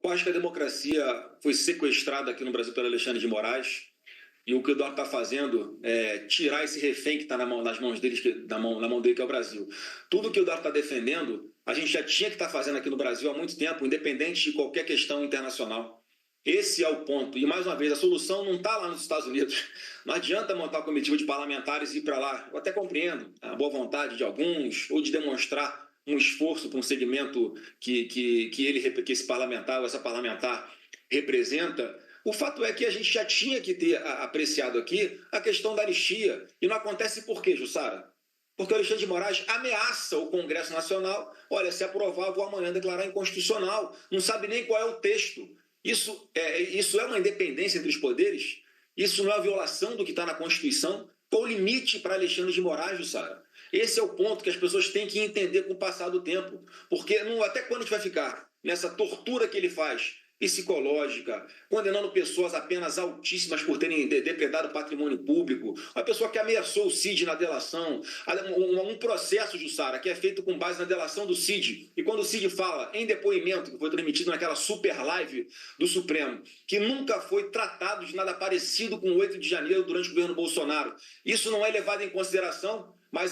Eu acho que a democracia foi sequestrada aqui no Brasil pelo Alexandre de Moraes. E o que o Eduardo está fazendo é tirar esse refém que está nas mãos deles, na mão dele, que é o Brasil. Tudo que o Eduardo está defendendo, a gente já tinha que estar fazendo aqui no Brasil há muito tempo, independente de qualquer questão internacional. Esse é o ponto. E, mais uma vez, a solução não está lá nos Estados Unidos. Não adianta montar uma comitiva de parlamentares e ir para lá. Eu até compreendo a boa vontade de alguns, ou de demonstrar um esforço para um segmento que esse parlamentar ou essa parlamentar representa. O fato é que a gente já tinha que ter apreciado aqui a questão da anistia. E não acontece por quê, Jussara? Porque o Alexandre de Moraes ameaça o Congresso Nacional. Olha, se aprovar, vou amanhã declarar inconstitucional. Não sabe nem qual é o texto. Isso é uma independência entre os poderes? Isso não é uma violação do que está na Constituição? Qual o limite para Alexandre de Moraes, Jussara? Esse é o ponto que as pessoas têm que entender com o passar do tempo. Porque até quando a gente vai ficar nessa tortura que ele faz, psicológica, condenando pessoas a penas altíssimas por terem depredado patrimônio público, uma pessoa que ameaçou o Cid na delação, um processo, Jussara, que é feito com base na delação do Cid, e quando o Cid fala em depoimento, que foi transmitido naquela super live do Supremo, que nunca foi tratado de nada parecido com o 8 de janeiro durante o governo Bolsonaro, isso não é levado em consideração, mas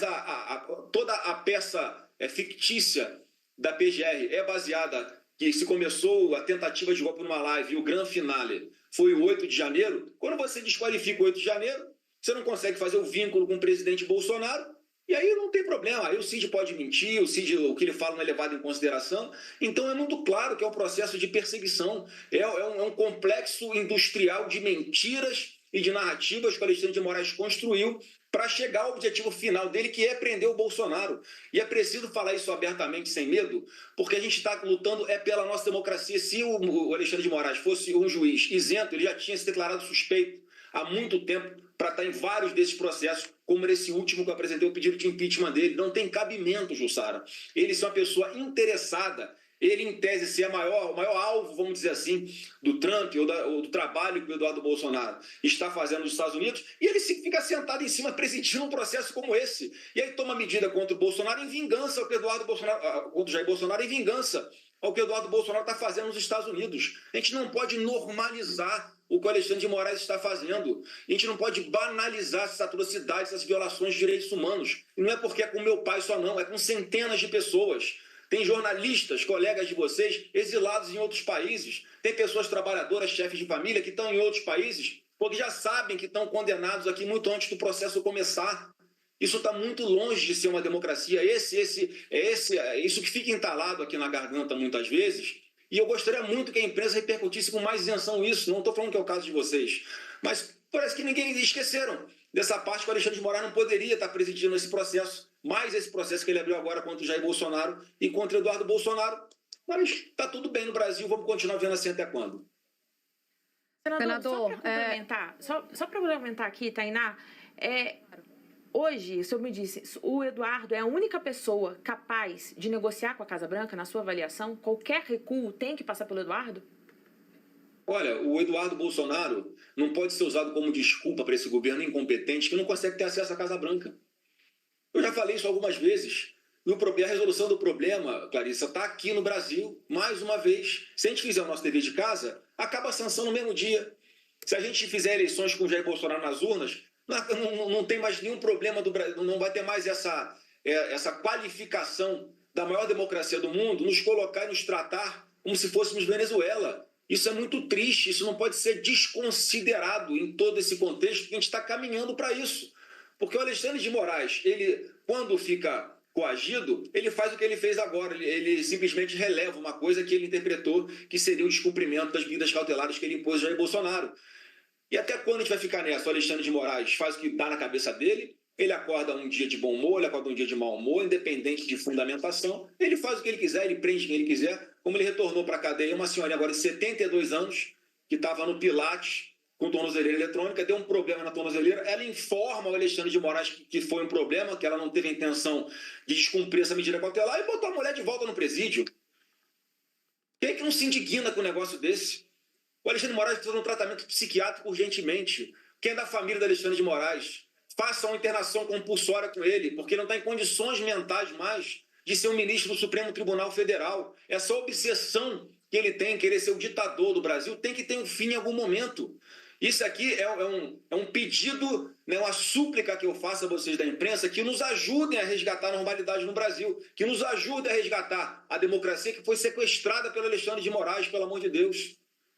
toda a peça fictícia da PGR é baseada que se começou a tentativa de golpe numa live e o grande finale foi o 8 de janeiro, quando você desqualifica o 8 de janeiro, você não consegue fazer o vínculo com o presidente Bolsonaro, e aí não tem problema. Aí o Cid pode mentir, o que ele fala não é levado em consideração. Então é muito claro que é um processo de perseguição, é um complexo industrial de mentiras e de narrativas que o Alexandre de Moraes construiu para chegar ao objetivo final dele, que é prender o Bolsonaro. E é preciso falar isso abertamente, sem medo, porque a gente está lutando pela nossa democracia. Se o Alexandre de Moraes fosse um juiz isento, ele já tinha se declarado suspeito há muito tempo para estar em vários desses processos, como nesse último que eu apresentei o pedido de impeachment dele. Não tem cabimento, Jussara. Ele é uma pessoa interessada. Ele, em tese, ser o maior alvo, vamos dizer assim, do Trump ou do trabalho que o Eduardo Bolsonaro está fazendo nos Estados Unidos, e ele fica sentado em cima presidindo um processo como esse. E aí toma medida contra o Bolsonaro em vingança ao que contra o Jair Bolsonaro, em vingança ao que o Eduardo Bolsonaro está fazendo nos Estados Unidos. A gente não pode normalizar o que o Alexandre de Moraes está fazendo. A gente não pode banalizar essas atrocidades, essas violações de direitos humanos. E não é porque é com meu pai só não, é com centenas de pessoas. Tem jornalistas, colegas de vocês, exilados em outros países. Tem pessoas trabalhadoras, chefes de família, que estão em outros países, porque já sabem que estão condenados aqui muito antes do processo começar. Isso está muito longe de ser uma democracia. Isso que fica entalado aqui na garganta muitas vezes. E eu gostaria muito que a imprensa repercutisse com mais isenção isso. Não estou falando que é o caso de vocês. Mas parece que ninguém esqueceram dessa parte que o Alexandre de Moraes não poderia estar presidindo esse processo. Mais esse processo que ele abriu agora contra o Jair Bolsonaro e contra o Eduardo Bolsonaro. Mas está tudo bem no Brasil, vamos continuar vendo assim até quando? Senador, só para complementar aqui, Tainá, hoje, o senhor me disse, o Eduardo é a única pessoa capaz de negociar com a Casa Branca, na sua avaliação? Qualquer recuo tem que passar pelo Eduardo? Olha, o Eduardo Bolsonaro não pode ser usado como desculpa para esse governo incompetente que não consegue ter acesso à Casa Branca. Eu já falei isso algumas vezes. A resolução do problema, Clarissa, está aqui no Brasil, mais uma vez. Se a gente fizer o nosso dever de casa, acaba a sanção no mesmo dia. Se a gente fizer eleições com o Jair Bolsonaro nas urnas, não tem mais nenhum problema do Brasil, não vai ter mais essa qualificação da maior democracia do mundo, nos colocar e nos tratar como se fôssemos Venezuela. Isso é muito triste, isso não pode ser desconsiderado em todo esse contexto, porque a gente está caminhando para isso. Porque o Alexandre de Moraes, ele, quando fica coagido, ele faz o que ele fez agora, ele simplesmente releva uma coisa que ele interpretou que seria o descumprimento das medidas cautelares que ele impôs ao Jair Bolsonaro. E até quando a gente vai ficar nessa? O Alexandre de Moraes faz o que dá na cabeça dele, ele acorda um dia de bom humor, ele acorda um dia de mau humor, independente de fundamentação, ele faz o que ele quiser, ele prende quem ele quiser, como ele retornou para a cadeia, uma senhora agora de 72 anos, que estava no Pilates, com tornozeleira eletrônica, deu um problema na tornozeleira, ela informa o Alexandre de Moraes que foi um problema, que ela não teve a intenção de descumprir essa medida cautelar e botou a mulher de volta no presídio. Quem é que não se indigna com um negócio desse? O Alexandre de Moraes precisa de um tratamento psiquiátrico urgentemente. Quem é da família do Alexandre de Moraes? Faça uma internação compulsória com ele, porque ele não está em condições mentais mais de ser um ministro do Supremo Tribunal Federal. Essa obsessão que ele tem, querer ser o ditador do Brasil, tem que ter um fim em algum momento. Isso aqui é um pedido, né, uma súplica que eu faço a vocês da imprensa, que nos ajudem a resgatar a normalidade no Brasil, que nos ajudem a resgatar a democracia que foi sequestrada pelo Alexandre de Moraes, pelo amor de Deus.